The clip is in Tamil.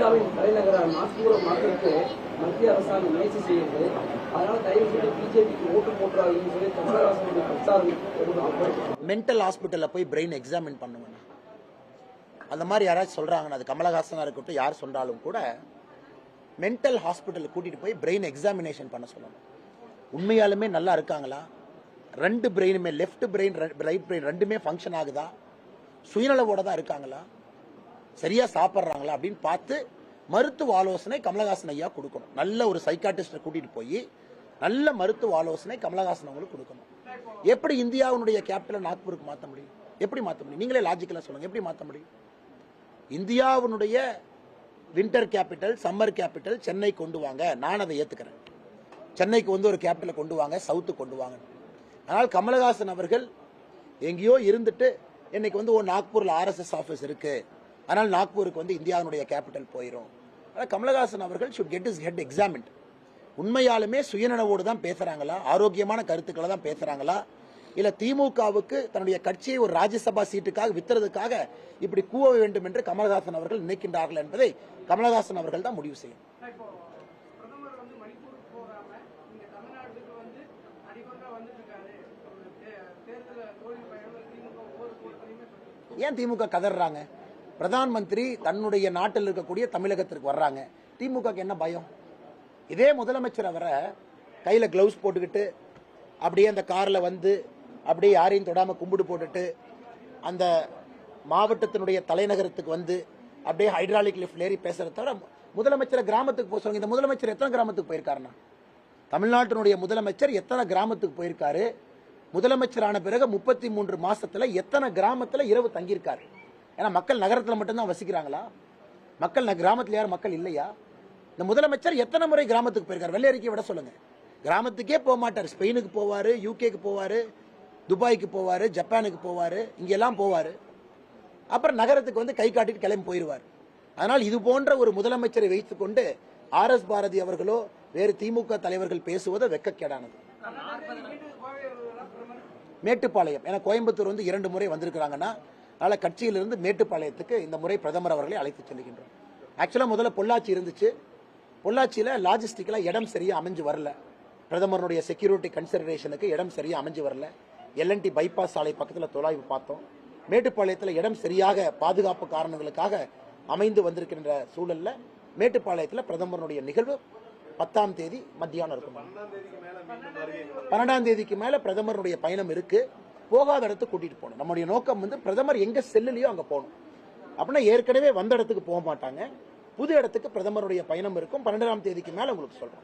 இந்தியாவின் தலைநகரான நாக்பூரை மாற்றுறதுக்கு மத்திய அரசாங்கம் முயற்சி செய்யுது. அதனால தயவு செய்து பிஜேபிக்கு ஓட்டு போட்டுறாங்கன்னு சொல்லி கமலஹாசனுடைய பிரச்சாரம். மென்டல் ஹாஸ்பிட்டல்ல போய் பிரெயின் எக்ஸாமின் பண்ணுங்க. அந்த மாதிரி யாராச்சும் சொல்றாங்கன்னா, அது கமலஹாசனா இருக்கட்டும் யார் சொன்னாலும் கூட மென்டல் ஹாஸ்பிட்டல் கூட்டிட்டு போய் பிரெயின் எக்ஸாமினேஷன் பண்ண சொல்லணும். உண்மையாலுமே நல்லா இருக்காங்களா, ரெண்டு பிரெயினுமே, லெஃப்ட் பிரெயின் ரைட் பிரெயின் ரெண்டுமே ஃபங்க்ஷன் ஆகுதா, சுயநலவோட தான் இருக்காங்களா, சரியா சாப்பிட்றாங்களா அப்படின்னு பார்த்து மருத்துவ ஆலோசனை கமலஹாசன் ஐயா கொடுக்கணும். நல்ல ஒரு சைக்காட்டிஸ்ட கூட்டிட்டு போய் நல்ல மருத்துவ ஆலோசனை கமலஹாசன் அவங்களுக்கு கொடுக்கணும். எப்படி இந்தியாவுடைய கேபிட்டல் நாக்பூருக்கு மாற்ற முடியும்? எப்படி மாற்ற முடியும்? நீங்களே லாஜிக்கலா சொல்லுங்க, எப்படி மாற்ற முடியும்? இந்தியாவுடைய winter capital, summer capital Chennai கொண்டு வாங்க, நான் அதை ஏத்துக்கிறேன். சென்னைக்கு வந்து ஒரு கேபிட்டலை கொண்டு வாங்க, சவுத்து கொண்டு வாங்க. ஆனால் கமலஹாசன் அவர்கள் எங்கேயோ இருந்துட்டு இன்னைக்கு வந்து ஒரு நாக்பூர்ல ஆர்எஸ்எஸ் ஆபீஸ் இருக்கு, ஆனால் நாக்பூருக்கு வந்து இந்தியாவுடைய கேபிட்டல் போயிடும். ஆனால் கமலஹாசன் அவர்கள் should get his head examined. உண்மையாலுமே சுயநலவோடு தான் பேசுறாங்களா, ஆரோக்கியமான கருத்துக்களை தான் பேசுறாங்களா, இல்ல திமுகவுக்கு தன்னுடைய கட்சியை ஒரு ராஜ்யசபா சீட்டுக்காக வித்துறதுக்காக இப்படி கூவ வேண்டும் என்று கமலஹாசன் அவர்கள் நினைக்கின்றார்கள் என்பதை கமலஹாசன் அவர்கள் தான் முடிவு செய்யும். ஏன் திமுக கதறாங்க? பிரதான் மந்திரி தன்னுடைய நாட்டில் இருக்கக்கூடிய தமிழகத்திற்கு வர்றாங்க, திமுக என்ன பயம்? இதே முதலமைச்சர் அவரை கையில கிளவுஸ் போட்டுக்கிட்டு அப்படியே அந்த கார்ல வந்து அப்படியே யாரையும் தொடாம கும்பிடு போட்டுட்டு அந்த மாவட்டத்தினுடைய தலைநகரத்துக்கு வந்து அப்படியே ஹைட்ராலிக் லிஃப்ட் ஏறி பேசுறத தவிர முதலமைச்சர் கிராமத்துக்கு போக சொல்லுங்க. இந்த முதலமைச்சர் எத்தனை கிராமத்துக்கு போயிருக்காருன்னா, தமிழ்நாட்டினுடைய முதலமைச்சர் எத்தனை கிராமத்துக்கு போயிருக்காரு? முதலமைச்சரான பிறகு 33 மாசத்துல எத்தனை கிராமத்துல இரவு தங்கியிருக்காரு? ஏன்னா மக்கள் நகரத்தில் மட்டும்தான் வசிக்கிறாங்களா? மக்கள் கிராமத்தில் யாரும் மக்கள் இல்லையா? இந்த முதலமைச்சர் எத்தனை முறை கிராமத்துக்கு போயிருக்காரு? வெள்ளை அறிக்கை விட சொல்லுங்க. கிராமத்துக்கே போக மாட்டார். ஸ்பெயினுக்கு போவாரு, யூகேக்கு போவாரு, துபாய்க்கு போவாரு, ஜப்பானுக்கு போவாரு, இங்கெல்லாம் போவாரு. அப்புறம் நகரத்துக்கு வந்து கை காட்டிட்டு கிளம்பி போயிருவார். அதனால் இது போன்ற ஒரு முதலமைச்சரை வைத்துக் கொண்டு ஆர்.எஸ். பாரதி அவர்களோ வேறு திமுக தலைவர்கள் பேசுவது வெட்கக்கேடானது. மேட்டுப்பாளையம், ஏன்னா கோயம்புத்தூர் வந்து 2 முறை வந்திருக்கிறாங்கன்னா, அதனால கட்சியிலிருந்து மேட்டுப்பாளையத்துக்கு இந்த முறை பிரதமர் அவர்களை அழைத்து செல்கின்றோம். ஆக்சுவலா முதல்ல பொள்ளாச்சி இருந்துச்சு. பொள்ளாச்சியில லாஜிஸ்டிக்கலா இடம் சரியா அமைஞ்சு வரல. பிரதமருடைய செக்யூரிட்டி கன்சிடரேஷனுக்கு இடம் சரியா அமைஞ்சு வரல. எல்என்டி பைபாஸ் சாலை பக்கத்தில் தொலைவு பார்த்தோம். மேட்டுப்பாளையத்தில் இடம் சரியாக பாதுகாப்பு காரணங்களுக்காக அமைந்து வந்திருக்கின்ற சூழல்ல மேட்டுப்பாளையத்தில் பிரதமருடைய நிகழ்வு 10ஆம் தேதி மத்தியானம் இருக்கும். 12ஆம் தேதிக்கு மேல பிரதமருடைய பயணம் இருக்கு. போகாத இடத்துக்கு கூட்டிட்டு போகணும். நம்முடைய நோக்கம் வந்து பிரதமர் எங்க செல்லுலையோ அங்க போகணும். அப்படின்னா ஏற்கனவே வந்த இடத்துக்கு போக மாட்டாங்க, புது இடத்துக்கு பிரதமருடைய பயணம் இருக்கும். 12ஆம் தேதிக்கு மேல உங்களுக்கு சொல்றேன்.